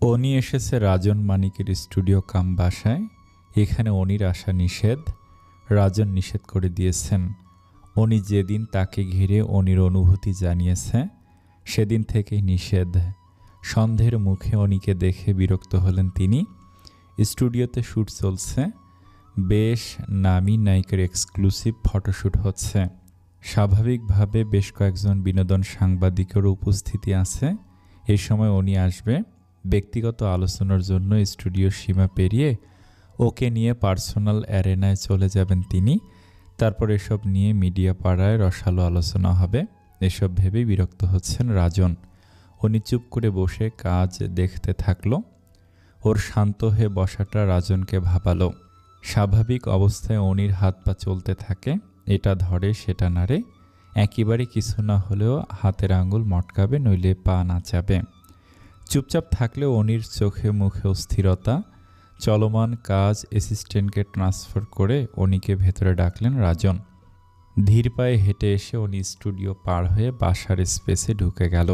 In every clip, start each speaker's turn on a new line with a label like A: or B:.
A: অনি এসেছে রাজন মানিকের স্টুডিও কাম বাসায়। এখানে অনির আসা নিষেধ। রাজন নিষেধ করে দিয়েছেন। অনি যেদিন তাকে ঘিরে অনির অনুভূতি জানিয়েছে সেদিন থেকেই নিষেধ। সন্ধ্যের মুখে অনিকে দেখে বিরক্ত হলেন তিনি। স্টুডিওতে শ্যুট চলছে। বেশ নামী নায়িকার এক্সক্লুসিভ ফটোশ্যুট হচ্ছে। স্বাভাবিকভাবে বেশ কয়েকজন বিনোদন সাংবাদিকেরও উপস্থিতি আছে। এই সময় অনি আসবে। ব্যক্তিগত আলোচনার জন্য স্টুডিওর সীমা পেরিয়ে ওকে নিয়ে পার্সোনাল অ্যারেনায় চলে যাবেন তিনি। তারপর এসব নিয়ে মিডিয়া পাড়ায় রসালো আলোচনা হবে। এসব ভেবেই বিরক্ত হচ্ছেন রাজন। উনি চুপ করে বসে কাজ দেখতে থাকলো। ওর শান্ত হয়ে বসাটা রাজনকে ভাবালো। স্বাভাবিক অবস্থায় অনির হাত পা চলতে থাকে, এটা ধরে সেটা নাড়ে। একেবারে কিছু না হলেও হাতের আঙুল মটকাবে, নইলে পা নাচাবে। চুপচাপ থাকলেও অনির চোখে মুখে অস্থিরতা। চলমান কাজ অ্যাসিস্ট্যান্টকে ট্রান্সফার করে অনিকে ভেতরে ডাকলেন রাজন। ধীর পায়ে হেঁটে এসে অনি স্টুডিও পার হয়ে বাসার স্পেসে ঢুকে গেল।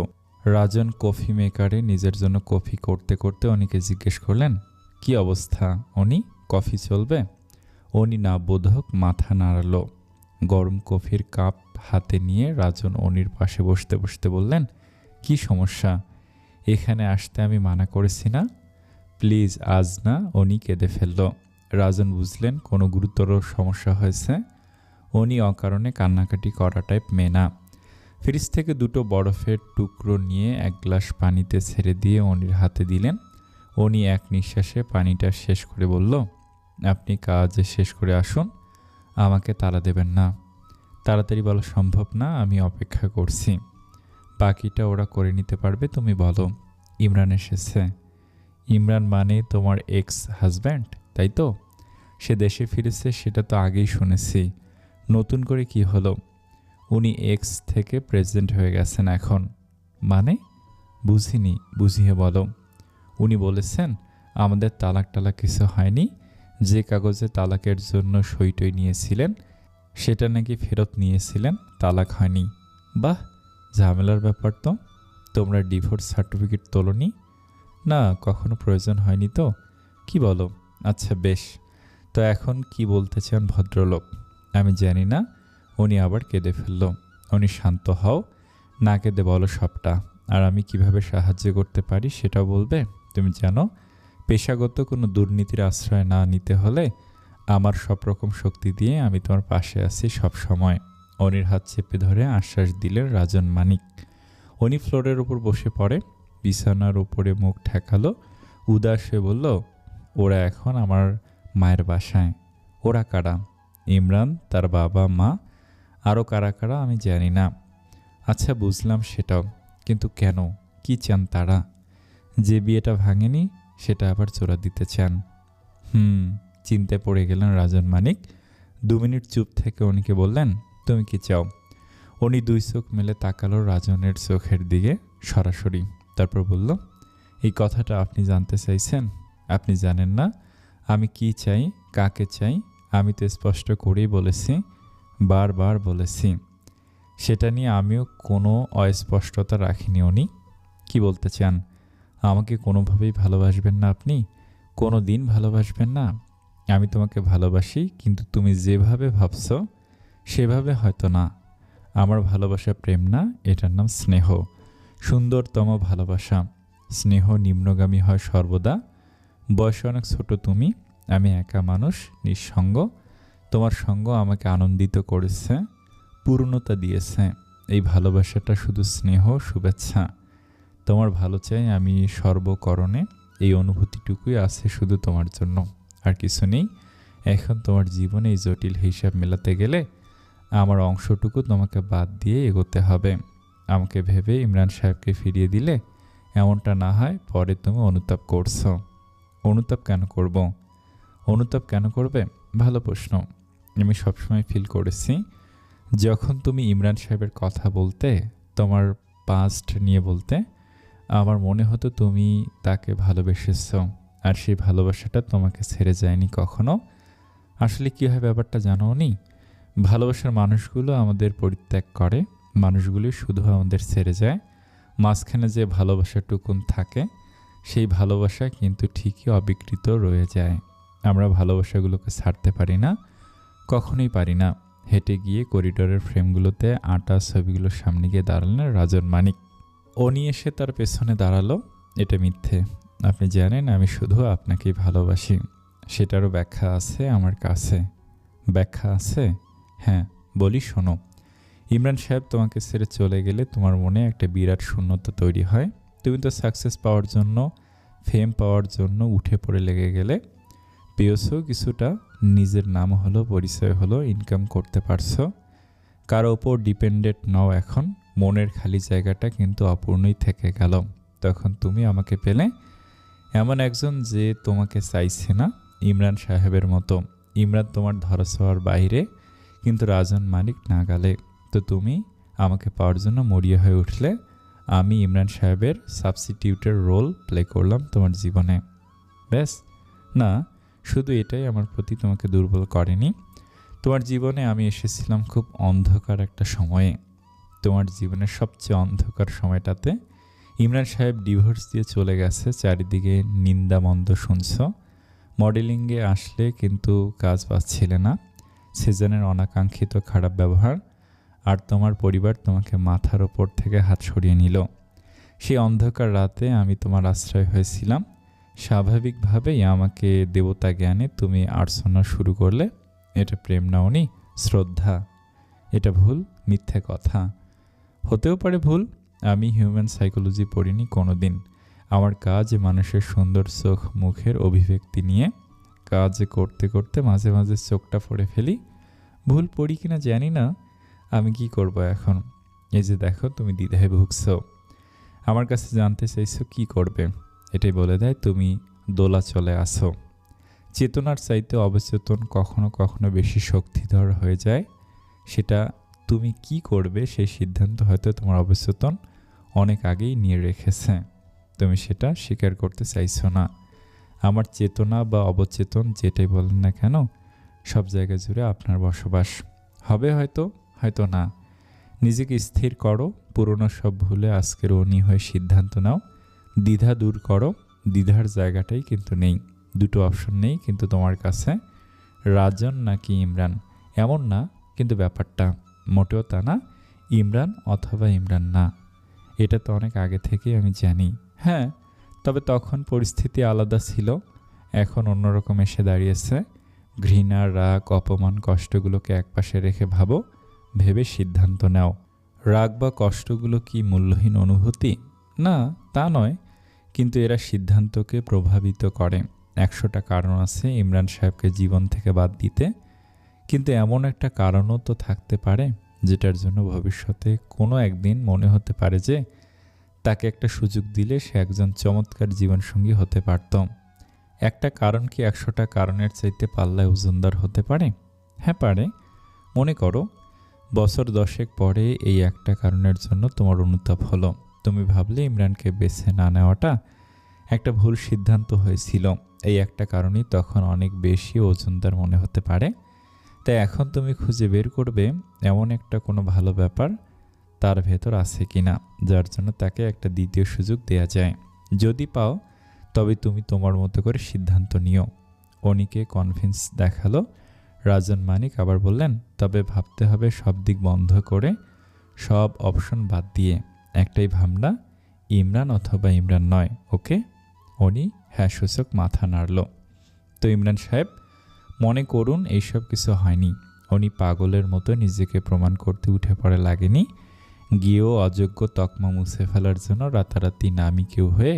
A: রাজন কফি মেকারে নিজের জন্য কফি করতে করতে অনিকে জিজ্ঞেস করলেন, কি অবস্থা অনি, কফি চলবে? অনি না বোধক মাথা নাড়ালো। গরম কফির কাপ হাতে নিয়ে রাজন অনির পাশে বসতে বসতে বললেন, কি সমস্যা? এখানে আসতে আমি মানা করেছি না? প্লিজ আজ না। অনি কেঁদে ফেলল। রাজন বুঝলেন কোনো গুরুতর সমস্যা হয়েছে। অনি অকারণে কান্নাকাটি করা টাইপ মেয়ে না। ফ্রিজ থেকে দুটো বরফের টুকরো নিয়ে এক গ্লাস পানিতে ছেড়ে দিয়ে অনির হাতে দিলেন। অনি এক নিঃশ্বাসে পানিটা শেষ করে বলল, আপনি কাজ শেষ করে আসুন, আমাকে তাড়া দেবেন না। তাড়াতাড়ি বলা সম্ভব না, আমি অপেক্ষা করছি। বাকিটা ওরা করে নিতে পারবে, তুমি বলো। ইমরান এসেছে। ইমরান মানে তোমার এক্স হাজব্যান্ড, তাই তো? সে দেশে ফিরেছে, সেটা তো আগেই শুনেছি। নতুন করে কি হলো? উনি এক্স থেকে প্রেজেন্ট হয়ে গেছেন এখন। মানে? বুঝিনি, বুঝিয়ে বলো। উনি বলেছেন আমাদের তালাক টালাক কিছু হয়নি। যে কাগজে তালাকের জন্য সইটই নিয়েছিলেন সেটা নাকি ফেরত নিয়েছিলেন, তালাক হয়নি। বাহ, ঝামেলার ব্যাপার তো। তোমরা ডিভোর্স সার্টিফিকেট তোলনি? না, কখনো প্রয়োজন হয়নি তো। কি বলো? আচ্ছা বেশ, তো এখন কি বলতে চান ভদ্রলোক? আমি জানি না। উনি আবার কেঁদে ফেলল। উনি শান্ত হও, না কেঁদে বলো সবটা। আর আমি কিভাবে সাহায্য করতে পারি সেটাও বলবে। তুমি জানো, পেশাগত কোনো দুর্নীতির আশ্রয় না নিতে হলে আমার সব রকম শক্তি দিয়ে আমি তোমার পাশে আছি সব সময়। অনির হাত চেপে ধরে আশ্বাস দিলেন রাজন মানিক। অনি ফ্লোরের উপর বসে পড়ে, বিছানার উপরে মুখ ঠেকালো। উদাস হয়ে বলল, ওরা এখন আমার মায়ের বাসায়। ওরা কারা? ইমরান, তার বাবা মা, আরও কারা কারা আমি জানি না। আচ্ছা বুঝলাম সেটাও, কিন্তু কেন, কি চান তারা? যে বিয়েটা ভাঙেনি সেটা আবার জোড়া দিতে চান। চিন্তায় পড়ে গেলেন রাজন মানিক। 2 মিনিট চুপ থেকে উনিকে বললেন, তুমি কি চাও? উনি 2 চোখ মেলে তাকালো রাজনের চোখের দিকে সরাসরি। তারপর বলল, এই কথাটা আপনি জানতে চাইছেন? আপনি জানেন না আমি কি চাই, কাকে চাই? আমি তো স্পষ্ট করেই বলেছি, বারবার বলেছি। সেটা নিয়ে আমিও কোনো অস্পষ্টতা রাখিনি। উনি কি বলতে চান? আমাকে কোনোভাবেই ভালোবাসবেন না আপনি? কোনো দিন ভালোবাসবেন না? আমি তোমাকে ভালোবাসি, কিন্তু তুমি যেভাবে ভাবছ সেভাবে হয়তো না। আমার ভালোবাসা প্রেম না, এটার নাম স্নেহ। সুন্দরতম ভালোবাসা। স্নেহ নিম্নগামী হয় সর্বদা। বয়সে অনেক ছোট তুমি, আমি একা মানুষ, নিঃসঙ্গ। তোমার সঙ্গ আমাকে আনন্দিত করেছে, পূর্ণতা দিয়েছে। এই ভালোবাসাটা শুধু স্নেহ, শুভেচ্ছা। তোমার ভালো চাই আমি সর্বকরণে। এই অনুভূতিটুকুই আছে শুধু তোমার জন্য, আর কিছু নেই। এখন তোমার জীবনে এই জটিল হিসাব মেলাতে গেলে আমার অংশটুকু তোমাকে বাদ দিয়ে এগোতে হবে। আমাকে ভেবে ইমরান সাহেবকে ফিরিয়ে দিলে এমনটা না হয় পরে তুমি অনুতাপ করছো। অনুতাপ কেন করব? অনুতাপ কেন করবে? ভালো প্রশ্ন। আমি সবসময় ফিল করেছি যখন তুমি ইমরান সাহেবের কথা বলতে, তোমার পাস্ট নিয়ে বলতে, আমার মনে হতো তুমি তাকে ভালোবেসেছ, আর সেই ভালোবাসাটা তোমাকে ছেড়ে যায়নি কখনো। আসলে কী হয় ব্যাপারটা জানো নি? ভালোবাসার মানুষগুলো আমাদের পরিত্যাগ করে, মানুষগুলি শুধু আমাদের ছেড়ে যায়। মাঝখানে যে ভালোবাসাটুকুন থাকে সেই ভালোবাসা কিন্তু ঠিকই অবিকৃত রয়ে যায়। আমরা ভালোবাসাগুলোকে ছাড়তে পারি না, কখনোই পারি না। হেঁটে গিয়ে করিডোরের ফ্রেমগুলোতে আঁটা ছবিগুলোর সামনে গিয়ে দাঁড়ালেন রাজন মানিক। অনি এসে তার পেছনে দাঁড়ালো। এটা মিথ্যে, আপনি জানেন আমি শুধু আপনাকেই ভালোবাসি। সেটারও ব্যাখ্যা আছে আমার কাছে। ব্যাখ্যা আছে? হ্যাঁ, বলি শোনো। ইমরান সাহেব তোমাকে ছেড়ে চলে গেলে তোমার মনে একটা বিরাট শূন্যতা তৈরি হয়। তুমি তো সাকসেস পাওয়ার জন্য, ফেম পাওয়ার জন্য উঠে পড়ে লেগে গেলে। পেয়েছো কিছুটা, নিজের নাম হলো, পরিচয় হলো, ইনকাম করতে পারছো। কারো ওপর ডিপেন্ডেন্ট নও এখন। মনের খালি জায়গাটা কিন্তু অপূর্ণই থেকে গেল। তখন তুমি আমাকে পেলে, এমন একজন যে তোমাকে চাইছে না, ইমরান সাহেবের মতো। ইমরান তোমার ধরাছোঁয়ার বাইরে, কিন্তু রাজন মানিক না গেলে তো তুমি আমাকে পাওয়ার জন্য মরিয়া হয়ে উঠলে। আমি ইমরান সাহেবের সাবস্টিটিউটের রোল প্লে করলাম তোমার জীবনে। ব্যাস। না, শুধু এটাই আমার প্রতি তোমাকে দুর্বল করেনি। তোমার জীবনে আমি এসেছিলাম খুব অন্ধকার একটা সময়ে। তোমার জীবনের সবচেয়ে অন্ধকার সময়টাতে ইমরান সাহেব ডিভোর্স দিয়ে চলে গেছে। চারিদিকে নিন্দামন্দ শুনছ। মডেলিংয়ে আসলে কিন্তু কাজ পাচ্ছিলে না। সেজনের অনাকাঙ্ক্ষিত খারাপ ব্যবহার, আর তোমার পরিবার তোমাকে মাথার ওপর থেকে হাত সরিয়ে নিল। সেই অন্ধকার রাতে আমি তোমার আশ্রয় হয়েছিলাম। স্বাভাবিকভাবেই আমাকে দেবতা জ্ঞানে তুমি আর্চনা শুরু করলে। এটা প্রেম নাওনি, শ্রদ্ধা। এটা ভুল, মিথ্যে কথা। হতেও পারে ভুল। আমি হিউম্যান সাইকোলজি পড়িনি কোনো দিন। আমার কাজ মানুষের সুন্দর চোখ মুখের অভিব্যক্তি নিয়ে। কাজ করতে করতে মাঝে মাঝে চোখটা ফোড়ে ফেলি। ভুল পড়ি কিনা জানি না। আমি কি করব এখন? এই যে দেখো, তুমি দ্বিধায় ভুগছো। আমার কাছে জানতে চাইছো কি করবে। এটাই বলে দেয় তুমি দোলাচলে আসো। চেতনার চাইতে অবচেতন কখনো কখনো বেশি শক্তিধর হয়ে যায়। সেটা তুমি কি করবে সেই সিদ্ধান্ত হয়তো তোমার অবচেতন অনেক আগেই নিয়ে রেখেছে। তুমি সেটা স্বীকার করতে চাইছো না। আমার চেতনা বা অবচেতন যেটাই বলেন না কেন, সব জায়গা জুড়ে আপনার বসবাস। হবে হয়তো, হয়তো না। নিজেকে স্থির করো। পুরনো সব ভুলে আজকের অনি হয়ে সিদ্ধান্ত নাও। দ্বিধা দূর করো। দ্বিধার জায়গাটাই কিন্তু নেই। দুটো অপশন নেই কিন্তু তোমার কাছে, রাজন নাকি ইমরান। এমন না কিন্তু ব্যাপারটা, মোটেও তা না। ইমরান অথবা ইমরান না, এটা তো অনেক আগে থেকেই আমি জানি। হ্যাঁ, তবে তখন পরিস্থিতি আলাদা ছিল, এখন অন্যরকম এসে দাঁড়িয়েছে। ঘৃণা, রাগ, অপমান, কষ্টগুলোকে একপাশে রেখে ভাবো, ভেবে সিদ্ধান্ত নাও। রাগ বা কষ্টগুলো কি মূল্যহীন অনুভূতি? না, তা নয়, কিন্তু এরা সিদ্ধান্তকে প্রভাবিত করে। 100টা কারণ আছে ইমরান সাহেবকে জীবন থেকে বাদ দিতে, কিন্তু এমন একটা কারণও তো থাকতে পারে যেটার জন্য ভবিষ্যতে কোনো একদিন মনে হতে পারে যে তাকে একটা সুযোগ দিলে সে একজন চমৎকার জীবনসঙ্গী হতে পারত। একটা কারণ কি 100টা কারণের চাইতে পাল্লায় ওজনদার হতে পারে? হ্যাঁ পারে। মনে করো বছর 10 পরে এই একটা কারণের জন্য তোমার অনুতাপ হলো। তুমি ভাবলে ইমরানকে বেছে না নেওয়াটা একটা ভুল সিদ্ধান্ত হয়েছিল। এই একটা কারণই তখন অনেক বেশি ওজনদার মনে হতে পারে। তাই এখন তুমি খুঁজে বের করবে এমন একটা কোনো ভালো ব্যাপার তার ভেতর আছে কিনা, যার জন্য তাকে একটা দ্বিতীয় সুযোগ দেয়া যায়। যদি পাও তবে তুমি তোমার মতো করে সিদ্ধান্ত নিও। অনিকে কনভিন্স দেখালো। রাজন মানিক আবার বললেন, তবে ভাবতে হবে সব দিক বন্ধ করে, সব অপশন বাদ দিয়ে। একটাই ভাবনা, ইমরান অথবা ইমরান নয়। ওকে? অনি হ্যাঁ সূচক মাথা নাড়ল। তো ইমরান সাহেব, মনে করুন এইসব কিছু হয়নি। উনি পাগলের মতো নিজেকে প্রমাণ করতে উঠে পড়ে লাগেনি। গিয়েও অযোগ্য তকমা মুছে ফেলার জন্য রাতারাতি নামি কেউ হয়ে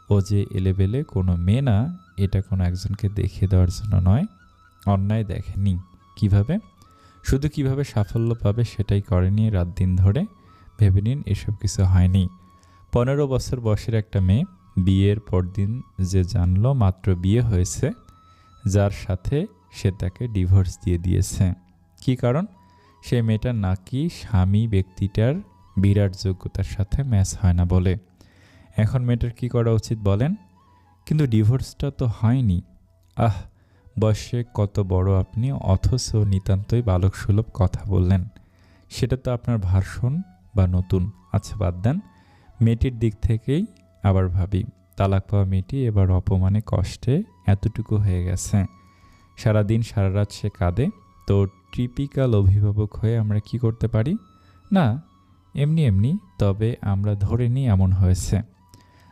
A: ও যে এলেবেলে কোনো মেয়ে না, এটা কোনো একজনকে দেখিয়ে দেওয়ার জন্য নয়। অন্যায় দেখেনি। কিভাবে? শুধু কিভাবে সাফল্য পাবে সেটাই করেনি রাত দিন ধরে। ভেবে নিন এসব কিছু হয়নি। 15 বছর বয়সের একটা মেয়ে বিয়ের পরদিন যে জানলো মাত্র বিয়ে হয়েছে, যার সাথে সে তাকে ডিভোর্স দিয়ে দিয়েছে। কি কারণ? সে মেয়েটার নাকি স্বামী ব্যক্তিটার বিরাট যোগ্যতার সাথে ম্যাচ হয় না বলে। এখন মেয়েটার কি করা উচিত বলেন? কিন্তু ডিভোর্সটা তো হয়নি। আহ, বয়সে কত বড় আপনি, অথচ নিতান্তই বালক সুলভ কথা বললেন। সেটা তো আপনার ভার্সন বা নতুন। আচ্ছা বাদ দেন, মেয়েটির দিক থেকেই আবার ভাবি। তালাক পাওয়া মেয়েটি এবার অপমানে কষ্টে এতটুকু হয়ে গেছে। সারাদিন সারা রাত সে কাঁদে। তো টিপিক্যাল অভিভাবক হয়ে আমরা কি করতে পারি? না, এমনি এমনি, তবে আমরা ধরে নিই এমন হয়েছে।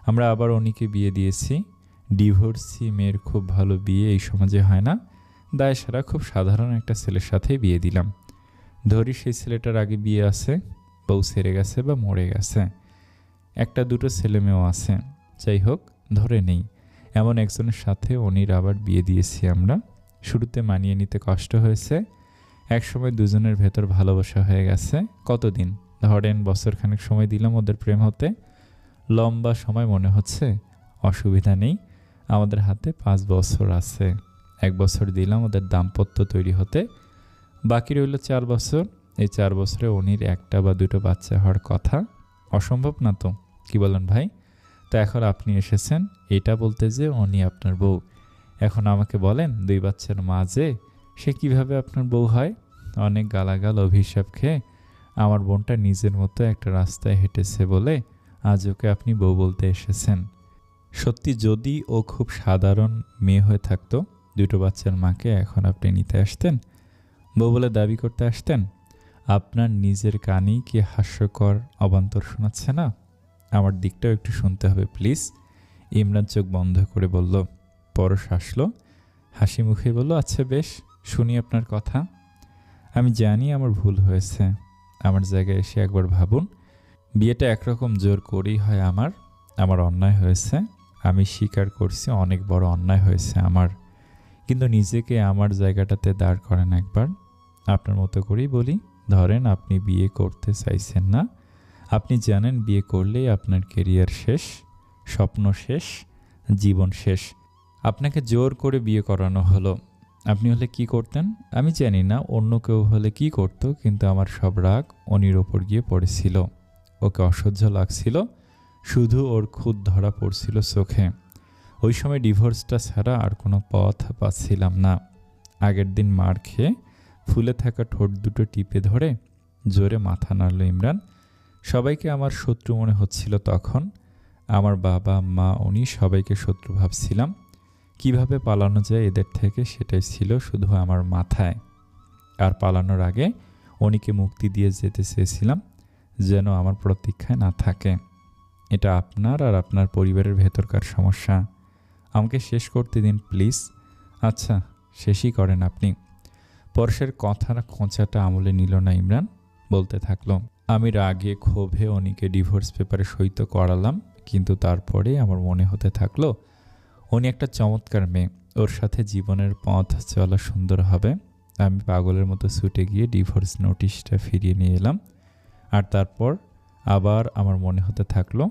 A: আমরা আবার অনিকে বিয়ে দিয়েছি। ডিভোর্সি মেয়ের খুব ভালো বিয়ে এই সমাজে হয় না। দায় সারা খুব সাধারণ একটা ছেলের সাথেই বিয়ে দিলাম। ধরি সেই ছেলেটার আগে বিয়ে আছে, বউ সেরে গেছে বা মরে গেছে, একটা দুটো ছেলে মেয়েও আছে। যাই হোক, ধরে নেই এমন একজনের সাথে অনির আবার বিয়ে দিয়েছি আমরা। শুরুতে মানিয়ে নিতে কষ্ট হয়েছে। একসময় দুজনের ভেতর ভালোবাসা হয়ে গেছে। কতদিন? ধরেন বছরখানেক সময় দিলাম ওদের প্রেম হতে। লম্বা সময় মনে হচ্ছে। অসুবিধা নেই, আমাদের হাতে 5 বছর আছে। 1 বছর দিলাম ওদের দাম্পত্য তৈরি হতে। বাকি রইল 4 বছর। এই 4 বছরে অনির একটা বা দুটো বাচ্চা হওয়ার কথা। অসম্ভব না তো, কি বলেন ভাই? তো এখন আপনি এসেছেন এটা বলতে যে অনি আপনার বউ। এখন আমাকে বলেন 2 বাচ্চার মা যে, সে কিভাবে আপনার বউ হয়? অনেক গালাগাল অভিশাপ খেয়ে আমার বোনটা নিজের মতো একটা রাস্তায় হেঁটেছে বলে আজ ওকে আপনি বউ বলতে এসেছেন। সত্যি যদি ও খুব সাধারণ মেয়ে হয়ে থাকতো, 2টো বাচ্চার মাকে এখন আপনি নিতে আসতেন, বউ বলে দাবি করতে আসতেন? আপনার নিজের কানেই কি হাস্যকর অবান্তর শোনাচ্ছে না? আমার দিকটাও একটু শুনতে হবে প্লিজ। ইমরান চোখ বন্ধ করে বলল। পরশ হাসল, হাসি মুখে বলল, আচ্ছা বেশ, শুনি আপনার কথা। আমি জানি আমার ভুল হয়েছে। আমার জায়গায় এসে একবার ভাবুন। বিয়েটা একরকম জোর করেই হয় আমার অন্যায় হয়েছে। আমি স্বীকার করছি অনেক বড় অন্যায় হয়েছে আমার। কিন্তু নিজেকে আমার জায়গাটাতে দাঁড় করেন একবার। আপনার মতো করেই বলি, ধরেন আপনি বিয়ে করতে চাইছেন না। আপনি জানেন বিয়ে করলেই আপনার কেরিয়ার শেষ, স্বপ্ন শেষ, জীবন শেষ। আপনাকে জোর করে বিয়ে করানো হলো। আপনি হলে কি করতেন? আমি জানি না অন্য কেউ হলে কি করতো, কিন্তু আমার সব রাগ অনির ওপর গিয়ে পড়েছিল। ওকে অসহ্য লাগছিল, শুধু ওর খুদ ধরা পড়ছিল চোখে। ওই সময় ডিভোর্সটা ছাড়া আর কোনো পথ পাচ্ছিলাম না। আগের দিন মার খেয়ে ফুলে থাকা ঠোঁট দুটো টিপে ধরে জোরে মাথা নাড়ল ইমরান। সবাইকে আমার শত্রু মনে হচ্ছিল তখন। আমার বাবা মা উনি সবাইকে শত্রু ভাবছিলাম। কিভাবে পালানো যায় এদের থেকে সেটাই ছিল শুধু আমার মাথায়। আর পালানোর আগে অনিকে মুক্তি দিয়ে যেতে চেয়েছিলাম, যেন আমার প্রতীক্ষায় না থাকে। এটা আপনার আর আপনার পরিবারের ভেতরকার সমস্যা। আমাকে শেষ করতে দিন প্লিজ। আচ্ছা, শেষই করেন আপনি। পরশের কথার খোঁচাটা আমলে নিল না ইমরান, বলতে থাকলো, আমি রাগে ক্ষোভে অনিকে ডিভোর্স পেপারে সই তো করালাম, কিন্তু তারপরে আমার মনে হতে থাকলো উনি একটা চমৎকার মেয়ে, ওর সাথে জীবনের পথ চলা সুন্দর হবে। আমি পাগলের মতো ছুটে গিয়ে ডিভোর্স নোটিশটা ফিরিয়ে নিয়ে এলাম। আর তারপর আবার আমার মনে হতে থাকলো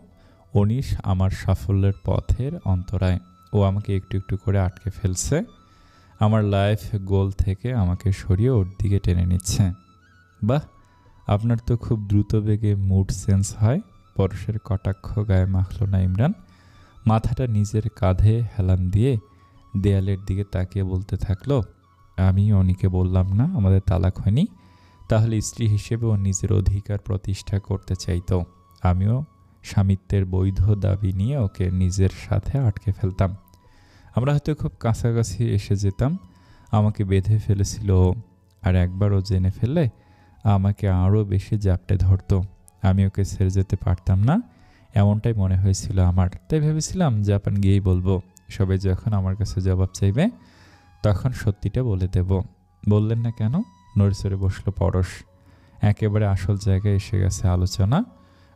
A: উনি আমার সাফল্যের পথের অন্তরায়। ও আমাকে একটু একটু করে আটকে ফেলছে, আমার লাইফ গোল থেকে আমাকে সরিয়ে ওর দিকে টেনে নিচ্ছে। বাহ, আপনার তো খুব দ্রুত বেগে মুড চেঞ্জ হয়। পরশের কটাক্ষ গায়ে মাখল না ইমরান। মাথাটা নিজের কাঁধে হেলান দিয়ে দেয়ালের দিকে তাকিয়ে বলতে থাকলো, আমি অনিকে বললাম না আমাদের তালাক হয়নি, তাহলে স্ত্রী হিসেবে ও নিজের অধিকার প্রতিষ্ঠা করতে চাইতো। আমিও স্বামিত্বের বৈধ দাবি নিয়ে ওকে নিজের সাথে আটকে ফেলতাম। আমরা হয়তো খুব কাছাকাছি এসে যেতাম। আমাকে বেঁধে ফেলেছিল ও, আর একবার ও জেনে ফেললে আমাকে আরও বেশি জাপটে ধরতো। আমি ওকে ছেড়ে যেতে পারতাম না, এমনটাই মনে হয়েছিল আমার। তাই ভেবেছিলাম জাপান গিয়েই বলবো। সবাই যখন আমার কাছে জবাব চাইবে তখন সত্যিটা বলে দেব। বললেন না কেন? নড়েচড়ে বসলো পরশ। একেবারে আসল জায়গায় এসে গেছে আলোচনা।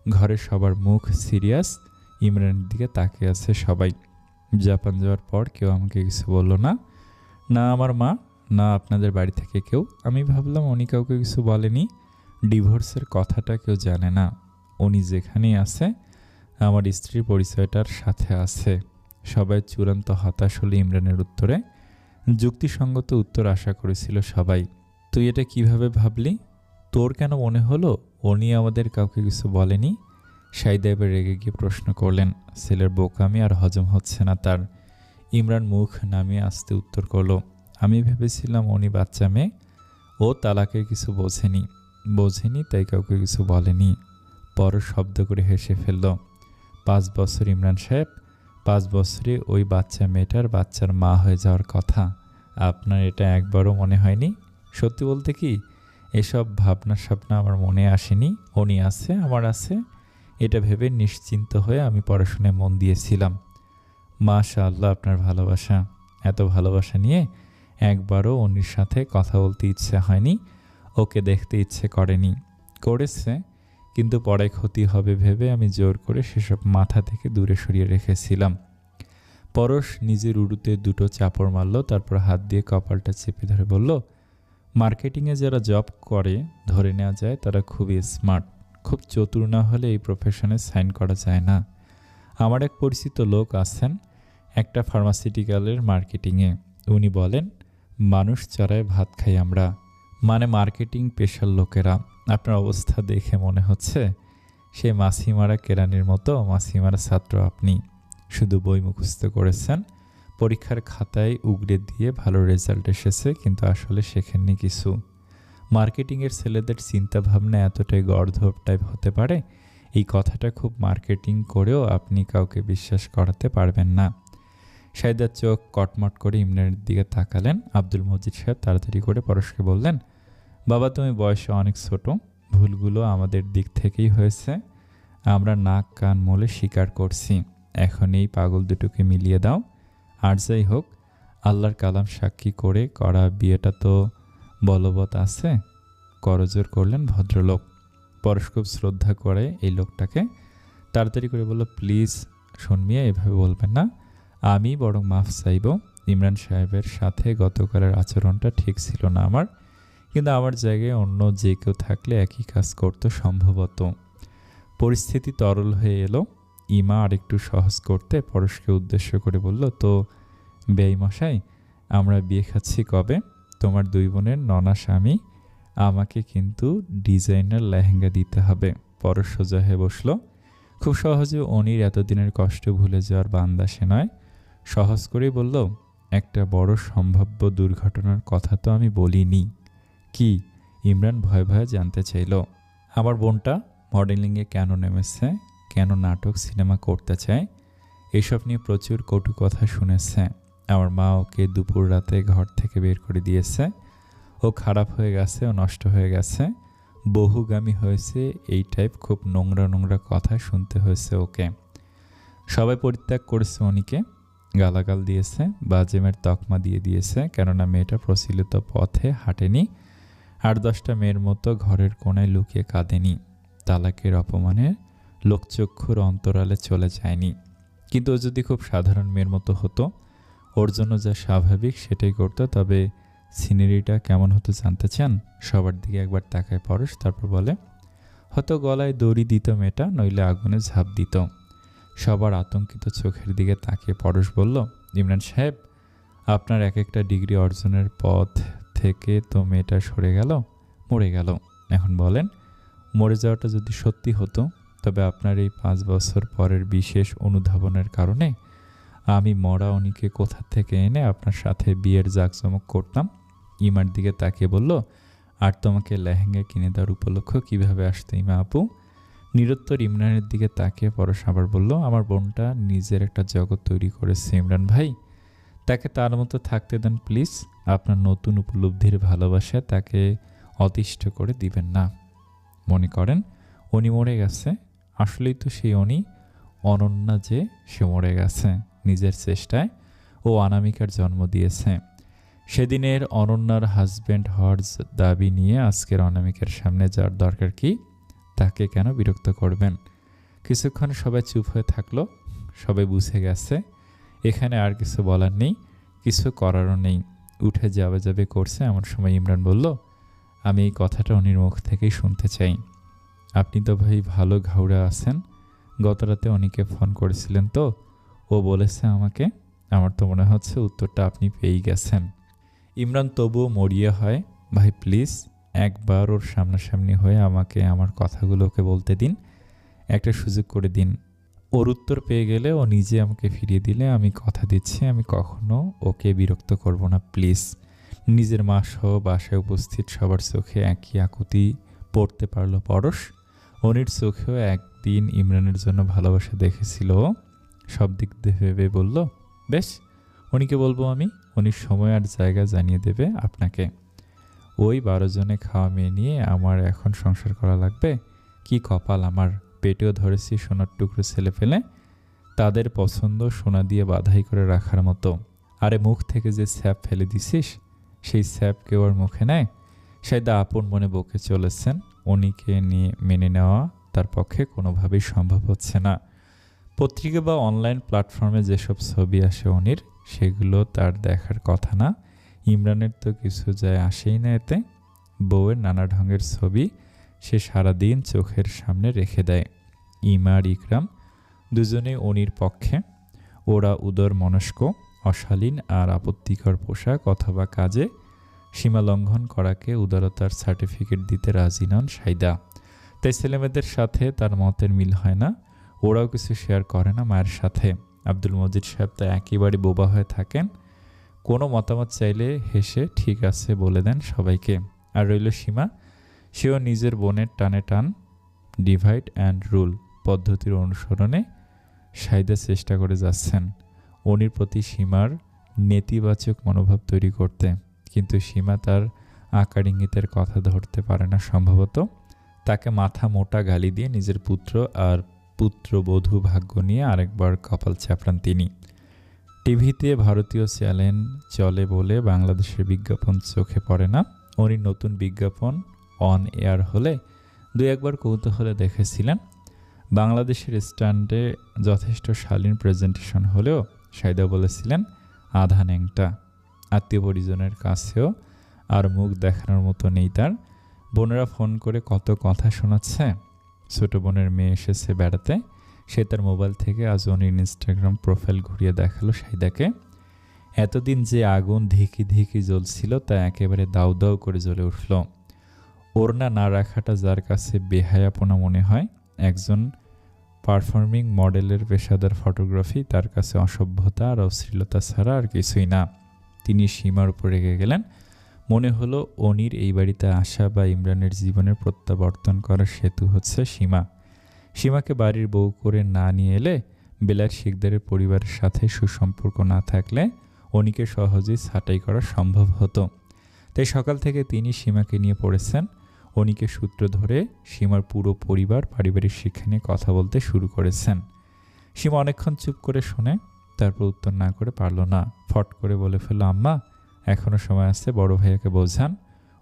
A: ঘরে সবার মুখ সিরিয়াস, ইমরানের দিকে তাকিয়ে আছে সবাই। জাপান যাওয়ার পর কেউ আমাকে কিছু বলল না, না আমার মা, না আপনাদের বাড়ি থেকে কেউ। আমি ভাবলাম উনি কাউকে কিছু বলেনি, ডিভোর্সের কথাটা কেউ জানে না। উনি যেখানেই আছে আমার স্ত্রীর পরিচয়টার সাথে আছে। সবাই চূড়ান্ত হতাশ হলো ইমরানের উত্তরে। যুক্তিসঙ্গত উত্তর আশা করেছিল সবাই। তুই এটা কিভাবে ভাবলি? তোর কেন মনে হলো উনি আমাদের কাউকে কিছু বলেনি? সাইদা এবার রেগে গিয়ে প্রশ্ন করলেন। ছেলের বোকামি আর হজম হচ্ছে না তার। ইমরান মুখ নামিয়ে আসতে উত্তর করলো, আমি ভেবেছিলাম উনি বাচ্চা মেয়ে, ও তালাকের কিছু বোঝেনি তাই কাউকে কিছু বলেনি। পর শব্দ করে হেসে ফেলল। 5 বছর ইমরান সাহেব, 5 বছরে ওই বাচ্চা মেয়েটার বাচ্চার মা হয়ে যাওয়ার কথা। আপনার এটা একবারও মনে হয়নি? সত্যি বলতে কি, এসব ভাবনা স্বপ্ন আমার মনে আসেনি। উনি আছে, আমার আছে, এটা ভেবে নিশ্চিন্ত হয়ে আমি পড়াশোনায় মন দিয়েছিলাম। মাশাআল্লাহ, আপনার ভালোবাসা। এত ভালোবাসা নিয়ে একবারও উনির সাথে কথা বলতে ইচ্ছে হয়নি, ওকে দেখতে ইচ্ছে করেনি। করেছে, কিন্তু পরে ক্ষতি হবে ভেবে আমি জোর করে সেসব মাথা থেকে দূরে সরিয়ে রেখেছিলাম। পরশ নিজের উড়ুতে 2টো চাপড় মারল, তারপর হাত দিয়ে কপালটা চেপে ধরে বলল, মার্কেটিংয়ে যারা জব করে ধরে নেওয়া যায় তারা খুবই স্মার্ট। খুব চতুর না হলে এই প্রফেশনে সাইন করা যায় না। আমার এক পরিচিত লোক আছেন একটা ফার্মাসিউটিক্যালের মার্কেটিংয়ে। উনি বলেন, মানুষ চড়ায় ভাত খাই আমরা, মানে মার্কেটিং পেশার লোকেরা। আপনার অবস্থা দেখে মনে হচ্ছে সেই মাসিমারা কেরানির মতো মাসিমারা ছাত্র আপনি। শুধু বই মুখস্থ করেছেন, পরীক্ষার খাতায় উগড়ে দিয়ে ভালো রেজাল্ট এসেছে, কিন্তু আসলে শেখেননি কিছু। মার্কেটিংয়ের ছেলেদের চিন্তাভাবনা এতটাই গর্ধব টাইপ হতে পারে, এই কথাটা খুব মার্কেটিং করেও আপনি কাউকে বিশ্বাস করাতে পারবেন না। সাইদার চোখ কটমট করে ইমরানের দিকে তাকালেন। আব্দুল মজিদ সাহেব তাড়াতাড়ি করে পরশকে বললেন, বাবা তুমি বয়সে অনেক ছোট, ভুলগুলো আমাদের দিক থেকেই হয়েছে, আমরা নাক কান মলে স্বীকার করছি। এখন এই পাগল দুটোকে মিলিয়ে দাও। আর যাই হোক, আল্লাহর কালাম সাক্ষী করে করা বিয়েটা তো বলবৎ আছে। করজোর করলেন ভদ্রলোক। পরশ খুব শ্রদ্ধা করে এই লোকটাকে। তাড়াতাড়ি করে বলল, প্লিজ শোনমিয়া, এভাবে বলবেন না, আমি বরং মাফ চাইব। ইমরান সাহেবের সাথে গতকালের আচরণটা ঠিক ছিল না আমার, কিন্তু আমার জায়গায় অন্য যে কেউ থাকলে একই কাজ করতো সম্ভবত। পরিস্থিতি তরল হয়ে এলো। ইমা আরেকটু সহজ করতে পরশকে উদ্দেশ্য করে বলল, তো বেঈমশাই, আমরা বিয়ে খাচ্ছি কবে? তোমার 2 বোনের ননা স্বামী, আমাকে কিন্তু ডিজাইনার লেহেঙ্গা দিতে হবে। পরশ সোজা হয়ে বসল। খুব সহজে অনির এতদিনের কষ্ট ভুলে যাওয়ার বান্দা সে নয়। সহজ করেই বলল, একটা বড় সম্ভাব্য দুর্ঘটনার কথা তো আমি বলিনি। কি? ইমরান ভয়ে ভয়ে জানতে চাইল। আমার বোনটা মডেলিংয়ে কেন নেমেছে, কেন নাটক সিনেমা করতে চায়, এসব নিয়ে প্রচুর কটু কথা শুনেছে। আমার মা ওকে দুপুর রাতে ঘর থেকে বের করে দিয়েছে। ও খারাপ হয়ে গেছে, ও নষ্ট হয়ে গেছে, বহুগামী হয়েছে, এই টাইপ খুব নোংরা নোংরা কথা শুনতে হয়েছে ওকে। সবাই পরিত্যাগ করেছে অনিকে, গালাগাল দিয়েছে, বাজেমের তকমা দিয়ে দিয়েছে, কেননা মেয়েটা প্রচলিত পথে হাঁটেনি, 8-10টা মেয়ের মতো ঘরের কোণায় লুকিয়ে কাঁদেনি, তালাকের অপমানে লোকচক্ষুর অন্তরালে চলে যায়নি। কিন্তু ও যদি খুব সাধারণ মেয়ের মতো হতো, ওর জন্য যা স্বাভাবিক সেটাই করতো, তবে সিনারিটা কেমন হতো জানতে চান? সবার দিকে একবার তাকায় পরশ, তারপর বলে, হয়তো গলায় দড়ি দিত মেয়েটা, নইলে আগুনে ঝাঁপ দিত। সবার আতঙ্কিত চোখের দিকে তাকিয়ে পরশ বলল, ইমরান সাহেব, আপনার এক একটা ডিগ্রি অর্জনের পথ থেকে তো মেয়েটা সরে গেল, মরে গেল। এখন বলেন, মরে যাওয়াটা যদি সত্যি হতো, তবে আপনার এই 5 বছর পরের বিশেষ অনুধাবনের কারণে আমি মরা অনিকে কোথা থেকে এনে আপনার সাথে বিয়ের জাঁকজমক করতাম। ইমার দিকে তাকিয়ে বলল, আর তোমাকে লেহেঙ্গা কিনে দেওয়ার উপলক্ষ কিভাবে আসতো ইমা আপু? নিরুত্তর ইমরানের দিকে তাকিয়ে পরশ আবার বলল, আমার বোনটা নিজের একটা জগৎ তৈরি করেছে ইমরান ভাই, তাকে তার মতো থাকতে দেন প্লিজ। আপনার নতুন উপলব্ধির ভালোবাসায় তাকে অতিষ্ঠ করে দিবেন না। মনে করেন উনি মরে গেছে, আসলেই তো সেই উনি অনন্যা, যে সে মরে গেছে নিজের চেষ্টায়, ও অনামিকার জন্ম দিয়েছে। সেদিনের অনন্যার হাজব্যান্ড হওয়ার দাবি নিয়ে আজকের অনামিকার সামনে যাওয়ার দরকার কি? তাকে কেন বিরক্ত করবেন? কিছুক্ষণ সবাই চুপ হয়ে থাকলো। সবাই বুঝে গেছে এখানে আর কিছু বলার নেই, কিছু করারও নেই। উঠে যাবে করছে, এমন সময় ইমরান বলল, আমি এই কথাটা উনির মুখ থেকেই শুনতে চাই। আপনি তো ভাই ভালো ঘাউড়া আছেন, গত রাতে অনিকে ফোন করেছিলেন তো? ও বলেছে আমাকে, আমার তো মনে হচ্ছে উত্তরটা আপনি পেয়েই গেছেন। ইমরান তবুও মরিয়া হয়, ভাই প্লিজ একবার ওর সামনাসামনি হয়ে আমাকে আমার কথাগুলোকে বলতে দিন, একটা সুযোগ করে দিন। ওর উত্তর পেয়ে গেলে ও নিজে আমাকে ফিরিয়ে দিলে আমি কথা দিচ্ছি আমি কখনো ওকে বিরক্ত করব না, প্লিজ। নিজের মা সহ বাসায় উপস্থিত সবার চোখে একই আকুতি পড়তে পারল পরশ। অনির চোখেও একদিন ইমরানের জন্য ভালোবাসা দেখেছিল, সব দিক দিয়ে ভেবে বলল, বেশ, উনিকে বলবো আমি, উনি সময় আর জায়গা জানিয়ে দেবে আপনাকে। ওই 12 জনে খাওয়া মেয়ে নিয়ে আমার এখন সংসার করা লাগবে? কি কপাল আমার, পেটেও ধরেছি সোনার টুকরো ছেলে ফেলে, তাদের পছন্দ সোনা দিয়ে বাধাই করে রাখার মতো। আরে মুখ থেকে যে স্যাপ ফেলে দিছিস, সেই স্যাপ কেউ আর মুখে নেয়? সাইদা আপন মনে বকে চলেছেন, উনিকে নিয়ে মেনে নেওয়া তার পক্ষে কোনোভাবেই সম্ভব হচ্ছে না। পত্রিকা বা অনলাইন প্ল্যাটফর্মে যেসব ছবি আসে উনির, সেগুলো তার দেখার কথা না। ইমরানের তো কিছু যায় আসেই না এতে। বউয়ের নানা ঢঙ্গের ছবি সে সারাদিন চোখের সামনে রেখে দেয়। ইমা আর ইকরাম দুজনেই অনির পক্ষে। ওরা উদর মনস্ক, অশালীন আর আপত্তিকর পোশাক অথবা কাজে সীমা লঙ্ঘন করাকে উদারতার সার্টিফিকেট দিতে রাজি নন সাইদা। তাই ছেলেমেয়েদের সাথে তার মতের মিল হয় না, ওরাও কিছু শেয়ার করে না মায়ের সাথে। আব্দুল মজিদ সাহেব তো একেবারে বোবা হয়ে থাকেন, কোনো মতামত চাইলে হেসে ঠিক আছে বলে দেন সবাইকে। আর রইল সীমা, সেও নিজের বোনের টানে টান, ডিভাইড অ্যান্ড রুল পদ্ধতির অনুসরণে সাইদা চেষ্টা করে যাচ্ছেন অনির প্রতি সীমার নেতিবাচক মনোভাব তৈরি করতে। কিন্তু সীমা তার আকার ইঙ্গিতের কথা ধরতে পারে না সম্ভবত। তাকে মাথা মোটা গালি দিয়ে নিজের পুত্র আর পুত্রবধূ ভাগ্য নিয়ে আরেকবার কপাল চাপড়ান তিনি। টিভিতে ভারতীয় চ্যানেল চলে বলে বাংলাদেশের বিজ্ঞাপন চোখে পড়ে না। উনি নতুন বিজ্ঞাপন অন এয়ার হলে দু একবার কৌতূহলে দেখেছিলেন। বাংলাদেশের স্ট্যান্ডে যথেষ্ট শালীন প্রেজেন্টেশন হলেও সাইদা বলেছিলেন আধা ন্যাংটা। আত্মীয় পরিজনের কাছেও আর মুখ দেখানোর মতো নেই তার। বোনেরা ফোন করে কত কথা শোনাচ্ছে। ছোট বোনের মেয়ে এসেছে বেড়াতে, সে তার মোবাইল থেকে আজ অনির ইনস্টাগ্রাম প্রোফাইল ঘুরিয়ে দেখালো সাইদাকে। এতদিন যে আগুন ধিকি ধিকি জ্বলছিল তা একেবারে দাউ দাউ করে জ্বলে উঠল। ওড়না না রাখাটা যার কাছে বেহায়াপনা মনে হয়, একজন পারফর্মিং মডেলের পেশাদার ফটোগ্রাফি তার কাছে অসভ্যতা আর অশ্লীলতা ছাড়া আর কিছুই না। তিনি সীমার উপর রেগে গেলেন। মনে হলো অনির এই বাড়িতে আসা বা ইমরানের জীবনের প্রত্যাবর্তন করার সেতু হচ্ছে সীমা। সীমাকে বাড়ির বউ করে না নিয়ে এলে, বেলার শিকদারের পরিবারের সাথে সুসম্পর্ক না থাকলে অনিকে সহজেই ছাঁটাই করা সম্ভব হতো। তাই সকাল থেকে তিনি সীমাকে নিয়ে পড়েছেন। অনিকে সূত্র ধরে সীমার পুরো পরিবার পারিবারিক শিক্ষা নিয়ে কথা বলতে শুরু করেছেন। সীমা অনেকক্ষণ চুপ করে শুনে, তারপর উত্তর না করে পারল না, ফট করে বলে ফেলল, আম্মা এখনও সময় আছে, বড় ভাইয়াকে বোঝান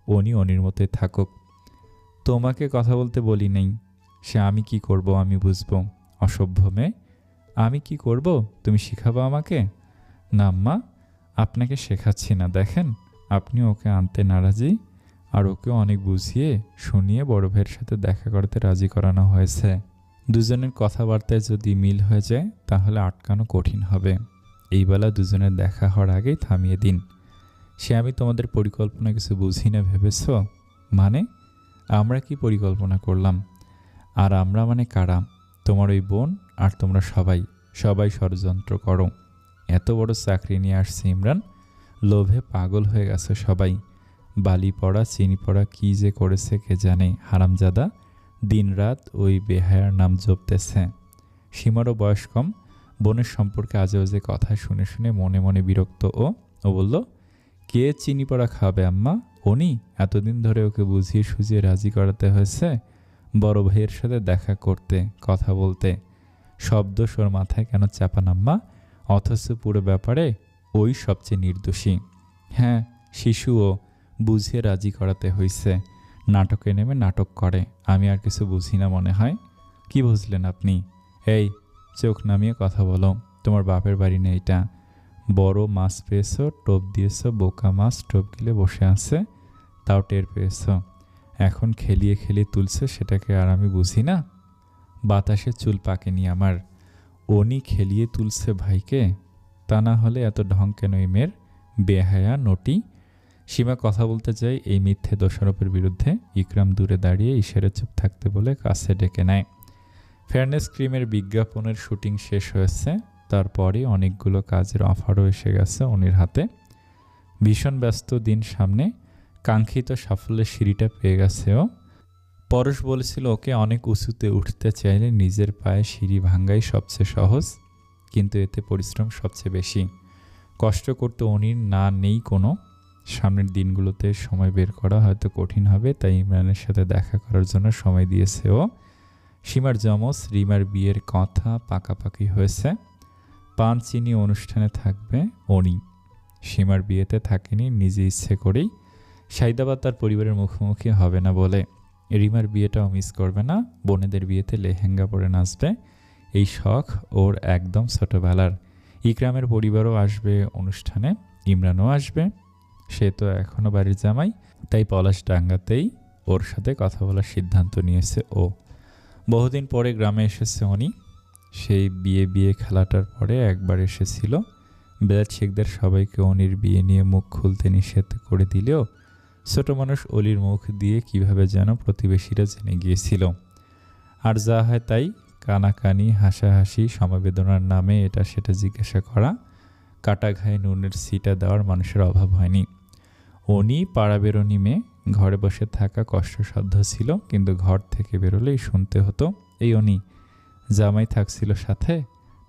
A: উনি অনির মতোই থাকুক। তোমাকে কথা বলতে বলি নেই, সে আমি কি করব আমি বুঝবো। অসভ্য মেয়ে, আমি কি করব তুমি শিখাবো আমাকে? না আম্মা, আপনাকে শেখাচ্ছি না, দেখেন আপনি ওকে আনতে নারাজি, আর ওকে অনেক বুঝিয়ে শুনিয়ে বড় ভাইয়ের সাথে দেখা করতে রাজি করানো হয়েছে। দুজনের কথাবার্তায় যদি মিল হয়ে যায় তাহলে আটকানো কঠিন হবে। এই বেলা দুজনের দেখা হওয়ার আগেই থামিয়ে দিন। সে আমি তোমাদের পরিকল্পনা কিছু বুঝি না ভেবেছ? মানে আমরা কি পরিকল্পনা করলাম? আর আমরা মানে কারা? তোমার ওই বোন আর তোমরা সবাই সবাই ষড়যন্ত্র করো। এত বড় চাকরি নিয়ে আসছে ইমরান, লোভে পাগল হয়ে গেছে সবাই। বালি পড়া চিনি পড়া কি যে করেছে কে জানে। হারামজাদা দিনরাত ওই বেহায়ার নাম জপতেছে। সীমারও বয়স কম, বোনের সম্পর্কে আজে বাজে কথা শুনে শুনে মনে মনে বিরক্ত ও বলল, কে চিনি পড়া খাবে আম্মা? উনি? এতদিন ধরে ওকে বুঝিয়ে সুঝিয়ে রাজি করাতে হয়েছে বড় ভাইয়ের সাথে দেখা করতে, কথা বলতে। শব্দ ওর মাথায় কেন চাপান আম্মা? অথচ পুরো ব্যাপারে ওই সবচেয়ে নির্দোষী। হ্যাঁ, শিশুও বুঝিয়ে রাজি করাতে হয়েছে। নাটকে নেমে নাটক করে। আমি আর কিছু বুঝি না মনে হয়। কি বুঝলেন আপনি? এই চোখ নামিয়ে কথা বলো। তোমার বাপের বাড়ি নেই এটা। বড় মাছ পেয়েছো, টোপ দিয়েছো, বোকা মাছ টোপ গিলে বসে আছে, তাও টের পেয়েছো। এখন খেলিয়ে খেলিয়ে তুলছে, সেটাকে আর আমি বুঝি না? বাতাসে চুল পাকেনি আমার। উনি খেলিয়ে তুলছে ভাইকে, তা না হলে এত ঢং কেন এই মেয়ের? বেহায়া নটি। সীমা কথা বলতে চাই এই মিথ্যে দোষারোপের বিরুদ্ধে। ইকরাম দূরে দাঁড়িয়ে ইশারে চুপ থাকতে বলে কাছে ডেকে নেয়। ফেয়ারনেস ক্রিমের বিজ্ঞাপনের শুটিং শেষ হয়েছে, তারপরে অনেকগুলো কাজের অফারও এসে গেছে উনির হাতে। ভীষণ ব্যস্ত দিন সামনে, কাঙ্ক্ষিত সাফল্যের সিঁড়িটা পেয়ে গেছেও। পরশ বলেছিল ওকে অনেক উঁচুতে উঠতে চাইলে নিজের পায়ে সিঁড়ি ভাঙ্গাই সবচেয়ে সহজ, কিন্তু এতে পরিশ্রম সবচেয়ে বেশি। কষ্ট করতে অনির না নেই কোনো। সামনের দিনগুলোতে সময় বের করা হয়তো কঠিন হবে, তাই ইমরানের সাথে দেখা করার জন্য সময় দিয়েছে ও। সীমার যমজ রিমার বিয়ের কথা পাকাপাকি হয়েছে। পান চিনি অনুষ্ঠানে থাকবে অনি। সীমার বিয়েতে থাকেনি নিজে ইচ্ছে করেই। সাইদাবাদ তার পরিবারের মুখোমুখি হবে না বলে। রিমার বিয়েটাও মিস করবে না, বোনেদের বিয়েতে লেহেঙ্গা পরে নাচবে। এই শখ ওর একদম ছোটবেলার। ইকরামের পরিবারও আসবে অনুষ্ঠানে, ইমরানও আসবে। সে তো এখনও বাড়ির জামাই, তাই পলাশডাঙ্গাতেই ওর সাথে কথা বলার সিদ্ধান্ত নিয়েছে ও। বহুদিন পরে গ্রামে এসেছে অনি। সেই বিয়ে খেলাটার পরে একবার এসেছিল। বেলাল শেখদের সবাইকে অনির বিয়ে নিয়ে মুখ খুলতে নিষেধ করে দিলেও ছোট মানুষ অলির মুখ দিয়ে কিভাবে যেন প্রতিবেশীরা জেনে গিয়েছিল। আর যা হয় তাই, কানাকানি, হাসাহাসি, সমবেদনার নামে এটা সেটা জিজ্ঞাসা করা, কাটা ঘায়ে নুনের ছিটা দেওয়ার মানুষের অভাব হয়নি। অনি পাড়া বেরোনি মেয়ে, ঘরে বসে থাকা কষ্টসাধ্য ছিল, কিন্তু ঘর থেকে বেরোলেই শুনতে হতো, এই অনি, জামাই থাকছিল সাথে,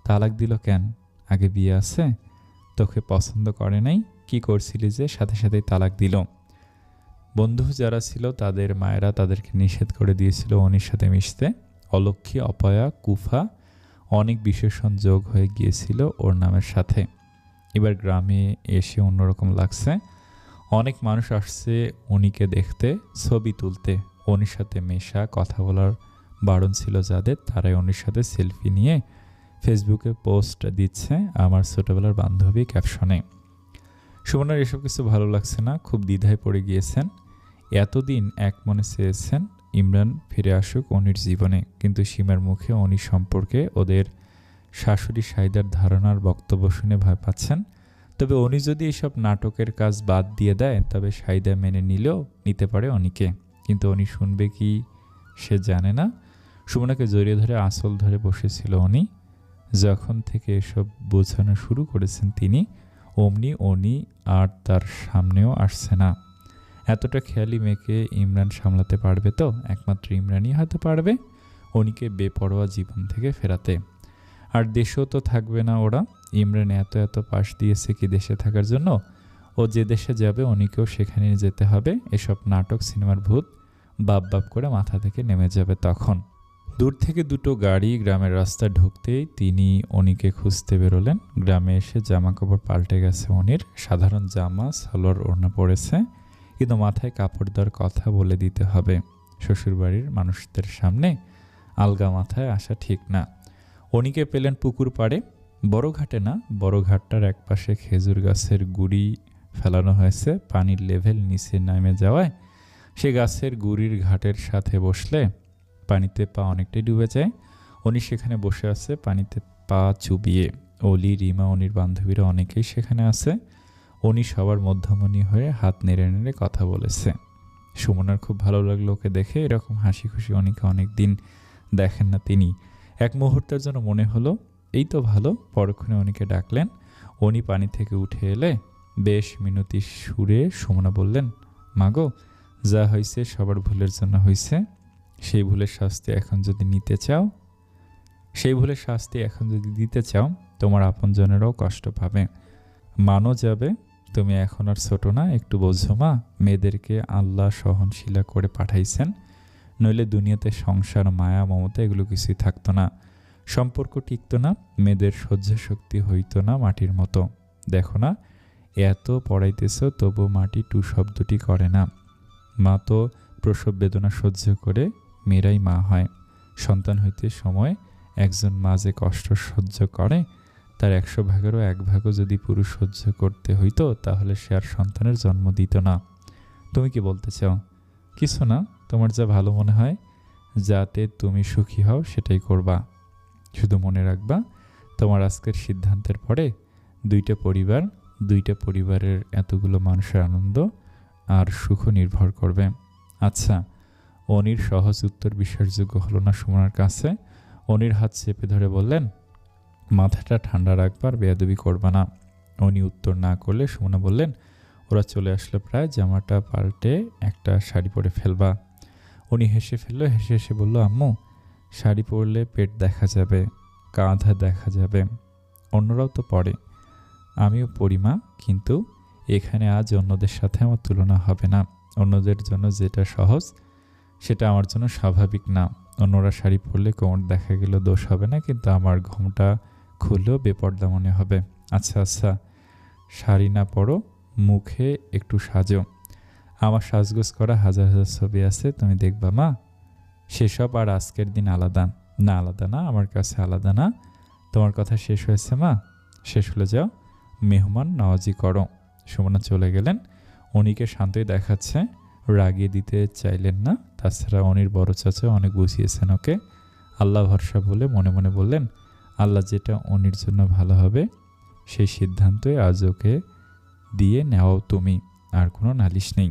A: তালাক দিল কেন? আগে বিয়ে আছে? তোকে পছন্দ করে নাই? কি করছিলি যে সাথে সাথেই তালাক দিল? বন্ধু যারা ছিল তাদের মায়েরা তাদেরকে নিষেধ করে দিয়েছিল অনির সাথে মিশতে। অলক্ষ্মী, অপয়া, কুফা অনেক বিশেষণ যোগ হয়ে গিয়েছিল ওর নামের সাথে। এবার গ্রামে এসে অন্যরকম লাগছে। অনেক মানুষ আসছে অনিকে দেখতে, ছবি তুলতে। অনির সাথে মেশা, কথা বলার বারণ ছিল যাদের, তারাই অনির সাথে সেলফি নিয়ে ফেসবুকে পোস্ট দিচ্ছে আমার ছোটবেলার বান্ধবী ক্যাপশনে। সুমনার এসব কিছু ভালো লাগছে না, খুব দ্বিধায় পড়ে গিয়েছেন। এতদিন এক মনে চেয়েছেন ইমরান ফিরে আসুক অনির জীবনে, কিন্তু সীমার মুখে অনি সম্পর্কে ওদের শাশুড়ি সাইদার ধারণার বক্তব্য শুনে ভয় পাচ্ছেন। তবে অনি যদি এইসব নাটকের কাজ বাদ দিয়ে দেয়, তবে সাইদা মেনে নিতে পারে অনিকে। কিন্তু অনি শুনবে কি সে জানে না। সুমনাকে জড়িয়ে ধরে আঁচল ধরে বসেছিল অনি। যখন থেকে এসব বোঝানো শুরু করেছেন তিনি, অমনি অনি আর তার সামনেও আসছে না। এতটা খেয়ালি মেয়েকে ইমরান সামলাতে পারবে তো? একমাত্র ইমরানই হয়তো পারবে অনিকে বেপরোয়া জীবন থেকে ফেরাতে। আর দেশেও তো থাকবে না ওরা। ইমরান এত পাশ দিয়েছে কি দেশে থাকার জন্য? ও যে দেশে যাবে অনিকেও সেখানে যেতে হবে। এসব নাটক, সিনেমার ভূত বাপ করে মাথা থেকে নেমে যাবে তখন। দূর থেকে দুটো গাড়ি গ্রামের রাস্তা ঢুকতেই তিনি অনিকে খুঁজতে বেরোলেন। গ্রামে এসে জামা কাপড় পাল্টে গেছে অনির। সাধারণ জামা, সালোয়ার, ওড়না পরেছে, কিন্তু মাথায় কাপড় দেওয়ার কথা বলে দিতে হবে। শ্বশুরবাড়ির মানুষদের সামনে আলগা মাথায় আসা ঠিক না। অনিকে পেলেন পুকুর পাড়ে, বড় ঘাটে না, বড় ঘাটটার একপাশে খেজুর গাছের গুড়ি ফেলানো হয়েছে। পানির লেভেল নিচে নেমে যাওয়ায় সে গাছের গুড়ির ঘাটের সাথে বসলে পানিতে পা অনেকটাই ডুবে যায়। অনি সেখানে বসে আছে পানিতে পা চুবিয়ে। অলি, রিমা, অনির বান্ধবীরা অনেকেই সেখানে আছে। অনি সবার মধ্যমণি হয়ে হাত নেড়ে নেড়ে কথা বলেছে। সুমনার খুব ভালো লাগলো ওকে দেখে। এরকম হাসি খুশি অনিকে অনেকদিন দেখেন না তিনি। এক মুহূর্তের জন্য মনে হলো এই তো ভালো। পরক্ষণে অনিকে ডাকলেন। অনি পানি থেকে উঠে এলে বেশ মিনতি সুরে সুমনা বললেন, মাগো, যা হয়েছে সবার ভুলের জন্য হয়েছে। সেই ভুলের শাস্তি এখন যদি দিতে চাও, তোমার আপনজনেরাও কষ্ট পাবে। মানো যাবে, তুমি এখন আর ছোট না, একটু বোঝো মা, মেয়েদেরকে আল্লাহ সহনশীলা করে পাঠাইছেন, নইলে দুনিয়াতে সংসার, মায়া, মমতা এগুলো কিছুই থাকতো না, সম্পর্ক টিকতো না, মেয়েদের সহ্য শক্তি হইতো না মাটির মতো। দেখো না, এত পড়াইতেছ তবু মাটি টু শব্দটি করে না। মা তো প্রসব বেদনা সহ্য করে মেয়েরাই মা হয়। সন্তান হইতে সময় একজন মা যে কষ্ট সহ্য করে, তার 100 ভাগেরও 1 ভাগও যদি পুরুষ সহ্য করতে হইতো, তাহলে সে আর সন্তানের জন্ম দিত না। তুমি কি বলতে চাও? কিছু না, তোমার যা ভালো মনে হয়, যাতে তুমি সুখী হও সেটাই করবা। শুধু মনে রাখবা, তোমার আজকের সিদ্ধান্তের পরে দুইটা পরিবারের এতগুলো মানুষের আনন্দ আর সুখ নির্ভর করবে। আচ্ছা। অনির সহজ উত্তর বিশ্বাসযোগ্য হলো না সুমনার কাছে। অনির হাত চেপে ধরে বললেন, মাথাটা ঠান্ডা রাখবার, বেয়াদবি করবা না। অনি উত্তর না করলে সুমনা বললেন, ওরা চলে আসলো প্রায়, জামাটা পাল্টে একটা শাড়ি পরে ফেলবা। উনি হেসে ফেললো। হেসে বলল, আম্মু, শাড়ি পরলে পেট দেখা যাবে, কাঁধা দেখা যাবে। অন্যরাও তো পড়ে, আমিও পড়ি মা, কিন্তু এখানে আজ অন্যদের সাথে আমার তুলনা হবে না। অন্যদের জন্য যেটা সহজ সেটা আমার জন্য স্বাভাবিক না। অন্যরা শাড়ি পরলে কোমর দেখা গেল দোষ হবে না, কিন্তু আমার ঘোমটা খুললেও বেপর্দা মনে হবে। আচ্ছা আচ্ছা, শাড়ি না পরো, মুখে একটু সাজো। আমার সাজগোজ করা হাজার হাজার ছবি আছে, তুমি দেখবা মা। সেসব আর আজকের দিন আলাদা না। আলাদা না, আমার কাছে আলাদা না। তোমার কথা শেষ হয়েছে মা? শেষ হলে যাও, মেহমান নওয়াজি করো। সুমনা চলে গেলেন। অনিকে শান্তই দেখাচ্ছে, রাগিয়ে দিতে চাইলেন না। তাছাড়া অনির বড় চাচা অনেক বুঝিয়েছেন ওকে। আল্লাহ ভরসা বলে মনে মনে বললেন, আল্লাহ যেটা অনির জন্য ভালো হবে সেই সিদ্ধান্তই আজ ওকে দিয়ে নেওয়াও তুমি, আর কোনো নালিশ নেই।